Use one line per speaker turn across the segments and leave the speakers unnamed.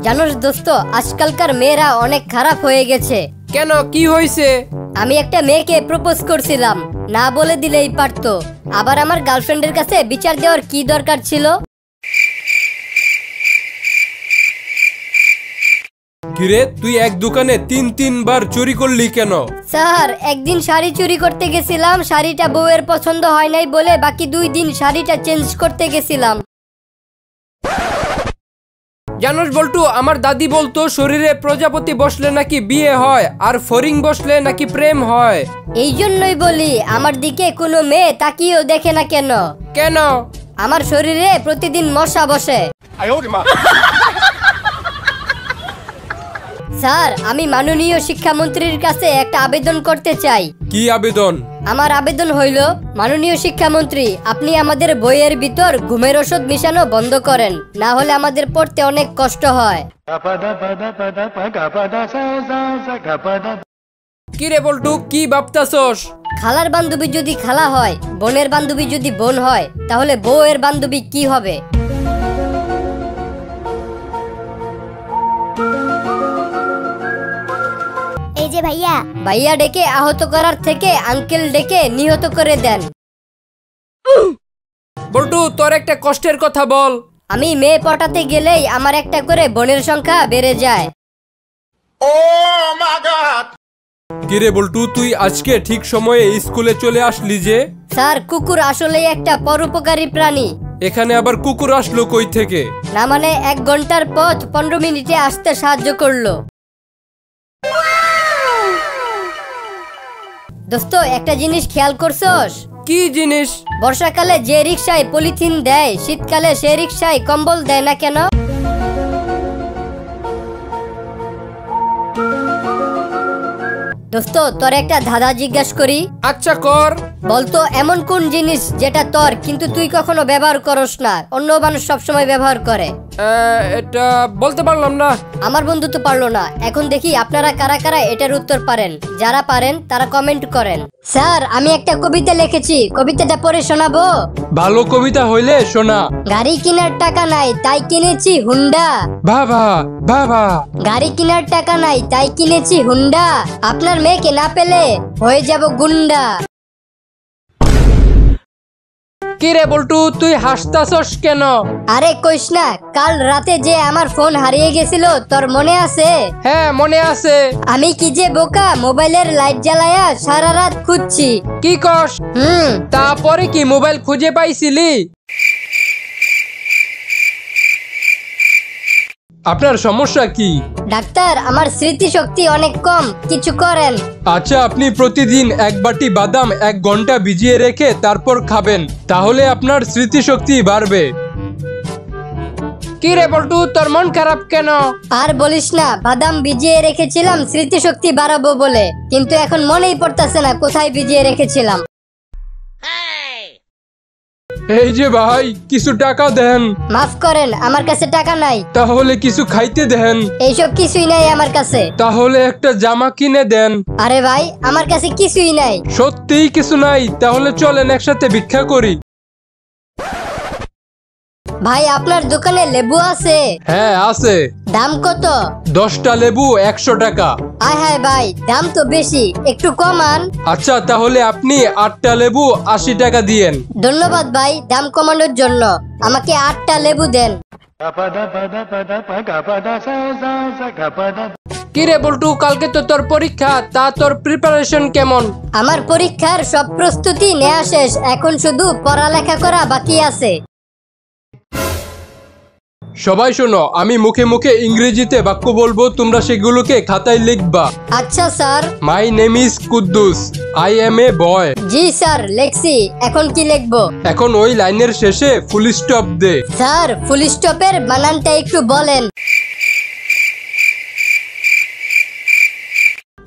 জানোস দোস্ত, আজকালকার মেয়েরা অনেক খারাপ হয়ে গেছে।
কেন, কি হয়েছে?
আমি একটা মেয়েকে প্রপোজ করছিলাম, না বলে দিলেই পারতো। আবার আমার গার্লফ্রেন্ডের কাছে বিচার দেওয়ার কি দরকার ছিল?
কিরে, তুই এক দোকানে তিনবার চুরি করলি কেন?
স্যার, একদিন শাড়ি চুরি করতে গেছিলাম, শাড়িটা বউয়ের পছন্দ হয় নাই বলে বাকি 2 দিন শাড়িটা চেঞ্জ করতে গেছিলাম।
জানোস বল্টু, আমার দাদি বলতো শরীরে প্রজাপতি বসলে নাকি বিয়ে হয়, আর ফড়িং বসলে নাকি প্রেম হয়।
এই জন্যই বলি আমার দিকে কোনো মেয়ে তাকিয়েও দেখে না কেন।
কেন?
আমার শরীরে প্রতিদিন মশা বসে। স্যার, আমি মাননীয় শিক্ষামন্ত্রীর কাছে একটা আবেদন করতে চাই।
কি আবেদন?
আমার আবেদন হইল, মাননীয় শিক্ষামন্ত্রী, আপনি আমাদের বইয়ের ভিতর ঘুমের ওষুধ মিশানো বন্ধ করেন, না হলে আমাদের পড়তে অনেক কষ্ট হয়।
কিরে বল্টু, কি ভাবতাছস?
খালার বান্ধবী যদি খালা হয়, বোনের বান্ধবী যদি বোন হয়, তাহলে বউয়ের বান্ধবী কি হবে?
এই যে ভাইয়া।
ভাইয়া ডেকে আহত করার থেকে আঙ্কেল ডেকে নিহত করে দেন।
বল্টু, তোর একটা কষ্টের কথা বল।
আমি মেয়ে পটাতে গেলেই আমার একটা করে বোনের সংখ্যা বেড়ে যায়।
কিরে বল্টু, তুই আজকে ঠিক সময়ে স্কুলে চলে আসলি যে?
স্যার, কুকুর আসলেই একটা পরোপকারী প্রাণী।
এখানে আবার কুকুর আসলো কই থেকে?
না মানে 1 ঘন্টার পথ 15 মিনিটে আসতে সাহায্য করলো। দোস্ত, একটা জিনিস খেয়াল করছস?
কি জিনিস?
বর্ষাকালে যে রিকশায় পলিথিন দেয়, শীতকালে সে রিকশায় কম্বল দেয় না কেন? দোস্ত, তোর একটা ধাঁধা জিজ্ঞাস করি?
আচ্ছা কর।
বলতো, এমন কোন জিনিস যেটা তোর কিন্তু তুই কখনো ব্যবহার করস না, অন্য মানুষ সবসময় ব্যবহার করে?
এটা বলতে পারলাম না।
আমার বন্ধু তো পারলো না। এখন দেখি আপনারা কারা কারা এটার উত্তর পারেন। যারা পারেন তারা কমেন্ট করেন। স্যার, আমি একটা কবিতা লিখেছি, কবিতাটা পড়ে শোনাবো?
ভালো কবিতা হইলে শোনা।
গাড়ি কেনার টাকা নাই তাই কিনেছি হুন্ডা।
বাবা বাবা।
গাড়ি কেনার টাকা নাই তাই কিনেছি হুন্ডা, আপনার মেয়েকে না পেলে হয়ে যাব গুন্ডা।
কিরে বল্টু, তুই হাসতাছস কেন?
আরে কইস না, কাল রাতে যে আমার ফোন হারিয়ে গেছিল, তোর মনে আছে?
হ্যাঁ, মনে আছে।
আমি কি যে বোকা, মোবাইলের লাইট জ্বালায়া সারা রাত খুঁজছি।
কি কস? তারপরে কি মোবাইল খুঁজে পাইছিলি? আপনার সমস্যা কি?
ডাক্তার, আমার স্মৃতিশক্তি অনেক কম, কিছু করেন।
আচ্ছা, আপনি প্রতিদিন 1 বাটি বাদাম 1 ঘন্টা ভিজিয়ে রেখে তারপর খাবেন, তাহলে আপনার স্মৃতিশক্তি বাড়বে। কি রে বল্টু, তোর মন খারাপ কেন?
আর বলিস না, বাদাম ভিজিয়ে রেখেছিলাম স্মৃতিশক্তি বাড়াবো বলে, কিন্তু এখন মনেই পড়তেছে না কোথায় ভিজিয়ে রেখেছিলাম।
এই যে ভাই, কিছু টাকা দেন।
মাফ করেন, আমার কাছে টাকা নাই।
তাহলে কিছু খাইতে দেন।
এইসব কিছুই নাই আমার কাছে।
তাহলে একটা জামা কিনে দেন।
আরে ভাই, আমার কাছে কিছুই নাই।
সত্যিই কিছু নাই? তাহলে চলেন একসাথে ভিক্ষা করি।
ভাই, আপনার দোকানে লেবু আছে?
হ্যাঁ আছে।
দাম কত?
10টা লেবু 100 টাকা।
আয় হায় ভাই, দাম তো বেশি, একটু কমান।
আচ্ছা, তাহলে আপনি 8টা লেবু 80 টাকা দিয়েন।
ধন্যবাদ ভাই, দাম কমানোর জন্য। আমাকে 8টা লেবু দেন।
কিরে বল্টু, কালকে তো তোর পরীক্ষা, তা তোর প্রিপারেশন কেমন?
আমার পরীক্ষার সব প্রস্তুতি নেওয়া শেষ, এখন শুধু পড়ালেখা করা বাকি আছে।
সবাই শোনো, আমি মুখে মুখে ইংরেজিতে বাক্য বলবো, তোমরা সেগুলোকে খাতায় লিখবা।
আচ্ছা sir.
My name is Kuddus, I am a boy.
জি স্যার, লেখছি। এখন কি লিখবো?
এখন ওই লাইনের শেষে ফুল স্টপ দে।
স্যার, ফুল স্টপের বানানটা একটু বলেন।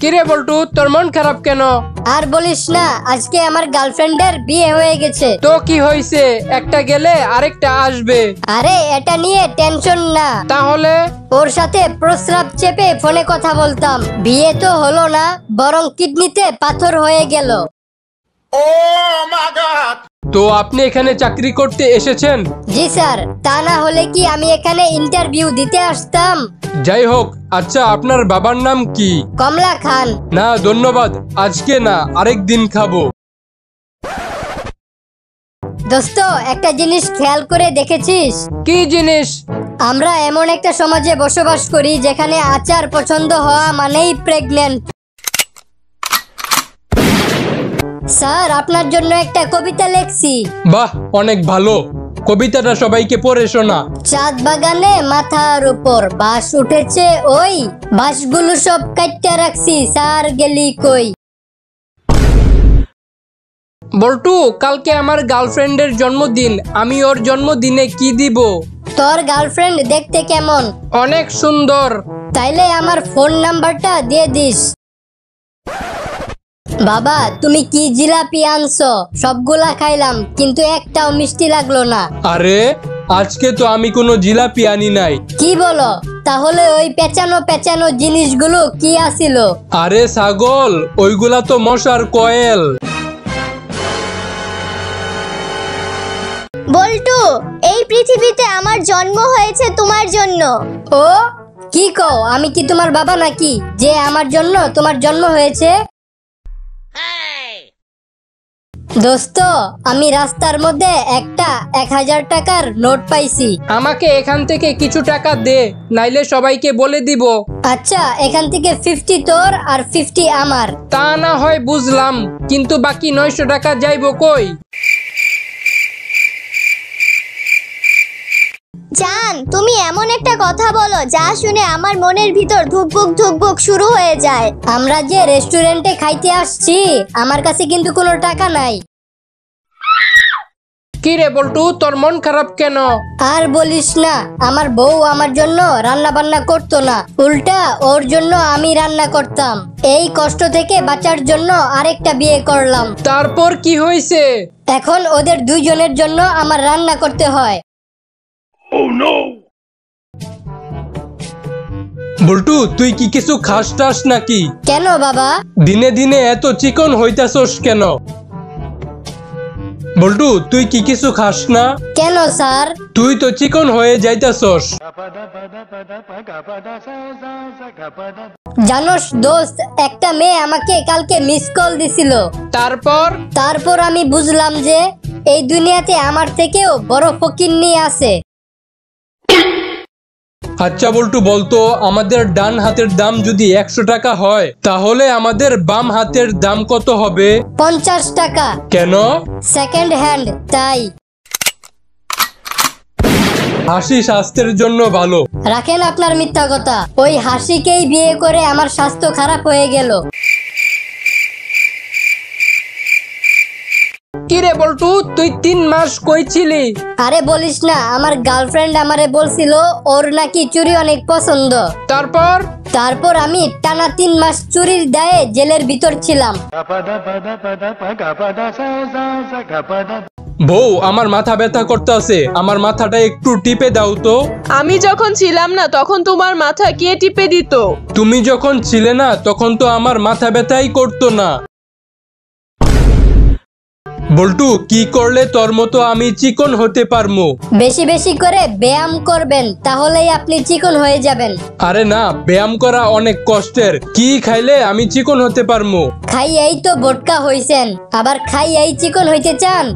কিরে বল্টু, তোর মন খারাপ কেন?
আর বলিস না, আজকে আমার গার্লফ্রেন্ডের বিয়ে হয়ে গেছে।
তো কি হয়েছে? একটা গেলে আরেকটা আসবে।
আরে এটা নিয়ে টেনশন না।
তাহলে?
ওর সাথে প্রস্রাব চেপে ফোনে কথা বলতাম, বিয়ে তো হলো না, বরং কিডনিতে পাথর হয়ে গেল।
তো আপনি এখানে চাকরি করতে এসেছেন?
জি স্যার, তা না হলে কি আমি এখানে ইন্টারভিউ দিতে আসতাম?
যাই হোক, আচ্ছা আপনার বাবার নাম কি?
কমলা খান।
না ধন্যবাদ, আজকে না, আরেক দিন খাবো।
দোস্ত, একটা জিনিস খেয়াল করে দেখেছিস?
কি জিনিস?
আমরা এমন একটা সমাজে বসবাস করি যেখানে আচার পছন্দ হওয়া মানেই প্রেগন্যান্ট। স্যার, আপনার জন্য একটা কবিতা লিখছি।
বাহ, অনেক ভালো। কবিতাটা সবাইকে পড়ে শোনা।
চাঁদ বাগানে মাথার উপর বাঁশ উঠেছে, ওই বাঁশগুলো সব কাটতে রাখছি, স্যার গেলি কই?
বল্টু, কালকে আমার গার্লফ্রেন্ডের জন্মদিন, আমি ওর জন্মদিনে কি দিব?
তোর গার্লফ্রেন্ড দেখতে কেমন?
অনেক সুন্দর।
তাইলে আমার ফোন নাম্বারটা দিয়ে দিস। বাবা, তুমি কি জিলাপি আনছো? সবগুলা খাইলাম, কিন্তু একটাও মিষ্টি লাগলো না।
আরে, আজকে তো আমি কোনো জিলাপি আনি নাই।
কি বলো? তাহলে ওই পেঁচানো পেঁচানো জিনিসগুলো কি আছিল?
আরে ছাগল, ওইগুলা তো মশার কয়েল।
বল্টু, এই পৃথিবীতে আমার জন্ম হয়েছে তোমার জন্য।
ও কি কও? আমি কি তোমার বাবা নাকি যে আমার জন্য তোমার জন্ম হয়েছে? দোস্ত, আমি রাস্তার মধ্যে একটা 1000 টাকার নোট পাইছি।
আমাকে এখান থেকে কিছু টাকা দে, নাইলে সবাইকে বলে দিব।
আচ্ছা, এখান থেকে 50 তোর আর 50 আমার।
তা না হয় বুঝলাম, কিন্তু বাকি 900 টাকা যাইবো কই?
জান, তুমি এমন একটা কথা বলো যা শুনে আমার মনের ভিতর ধুকপুক ধুকপুক শুরু হয়ে যায়।
আমরা যে রেস্টুরেন্টে খাইতে আসছি, আমার কাছে কিন্তু কোনো টাকা নাই।
কি রে বল্টু, তোর মন খারাপ কেন?
আর বলিস না, আমার বউ আমার জন্য রান্না বান্না করতো না, উল্টা ওর জন্য আমি রান্না করতাম। এই কষ্ট থেকে বাঁচার জন্য আরেকটা বিয়ে করলাম।
তারপর কি হয়েছে?
এখন ওদের দুইজনের জন্য আমার রান্না করতে হয়।
বল্টু, তুই কি কিছু খাস টাস নাকি?
কেন বাবা?
দিনে দিনে এত চিকন হইতাছস কেন? বল্টু, তুই কি কিছু খাস না?
কেন স্যার?
তুই তো চিকন হয়ে যাইতাছস।
জানোস দোস্ত, একটা মেয়ে আমাকে কালকে মিস কল দিছিল। তারপর আমি বুঝলাম যে এই দুনিয়াতে আমার থেকেও বড় ফকিন্নি আছে।
আচ্ছা বল্টু, বলতো আমাদের ডান হাতের দাম যদি 100 টাকা হয়, তাহলে আমাদের বাম হাতের দাম কত হবে?
50 টাকা।
কেন?
সেকেন্ড হ্যান্ড, তাই।
হাসি স্বাস্থ্যের জন্য ভালো।
রাখেন আপনার মিথ্যা কথা। ওই হাসিকেই বিয়ে করে আমার স্বাস্থ্য খারাপ হয়ে গেল।
কি রে বল্টু, তুই 3 মাস কই ছিলি?
আরে বলিস না, আমার গার্লফ্রেন্ড আমারে বলছিল ওর নাকি চুরি অনেক পছন্দ। তারপর আমি টানা 3 মাস চুরির দায়ে জেলের ভিতর ছিলাম।
বউ, আমার মাথা ব্যথা করতেছে, আমার মাথাটা একটু টিপে দাও তো।
আমি যখন ছিলাম না তখন তোমার মাথা কে টিপে দিত?
তুমি যখন ছিলে না তখন তো আমার মাথা ব্যথাই করতো না। বল্টু, কি করলে তোর মতো আমি চিকন হতে পারমু?
বেশি বেশি করে ব্যায়াম করবেন, তাহলেই আপনি চিকন হয়ে যাবেন।
আরে না, ব্যায়াম করা অনেক কষ্টের। কি খাইলে আমি চিকন হতে পারমু?
খাইয়েই তো বোটকা হইছেন, আবার খাইয়েই চিকন হইতে চান?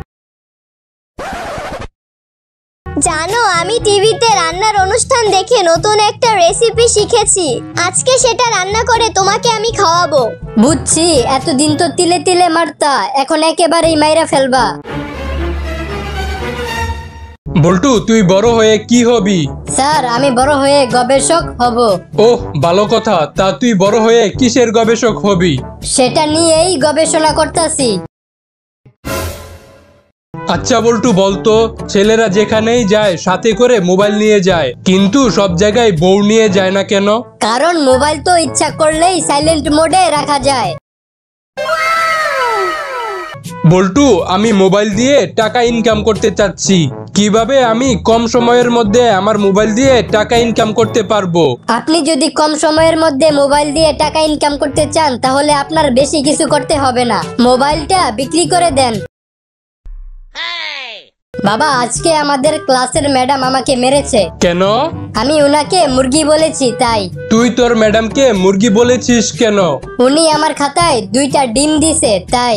জানো, আমি টিভিতে রান্নার অনুষ্ঠান দেখে নতুন একটা রেসিপি শিখেছি। আজকে সেটা রান্না করে তোমাকে আমি খাওয়াবো।
বুঝছি, এতদিন তো তিলে তিলে মারতা, এখন একেবারেই মাইরা ফেলবা।
বল্টু, তুই বড় হয়ে কি হবি?
স্যার, আমি বড় হয়ে গবেষক হব।
ওহ, ভালো কথা। তা তুই বড় হয়ে কিসের গবেষক হবি?
সেটা নিয়েই গবেষণা করতেছি।
আচ্ছা বল্টু, বলতো ছেলেরা যেখানেই যায় সাথে করে মোবাইল নিয়ে যায়, কিন্তু সব জায়গায় বউ নিয়ে যায় না কেন?
কারণ মোবাইল তো ইচ্ছা করলেই সাইলেন্ট মোডে রাখা যায়।
বল্টু, আমি মোবাইল দিয়ে টাকা ইনকাম করতে চাচ্ছি। কিভাবে আমি কম সময়ের মধ্যে আমার মোবাইল দিয়ে টাকা ইনকাম করতে পারবো?
আপনি যদি কম সময়ের মধ্যে মোবাইল দিয়ে টাকা ইনকাম করতে চান, তাহলে আপনার বেশি কিছু করতে হবে না। মোবাইলটা বিক্রি করে দেন। বাবা, আজকে আমাদের ক্লাসের ম্যাডাম আমাকে মেরেছে।
কেন?
আমি উনাকে মুরগি বলেছি তাই।
তুই তোর ম্যাডামকে মুরগি বলেছিস কেন?
উনি আমার খাতায় 2টা ডিম দিছে তাই।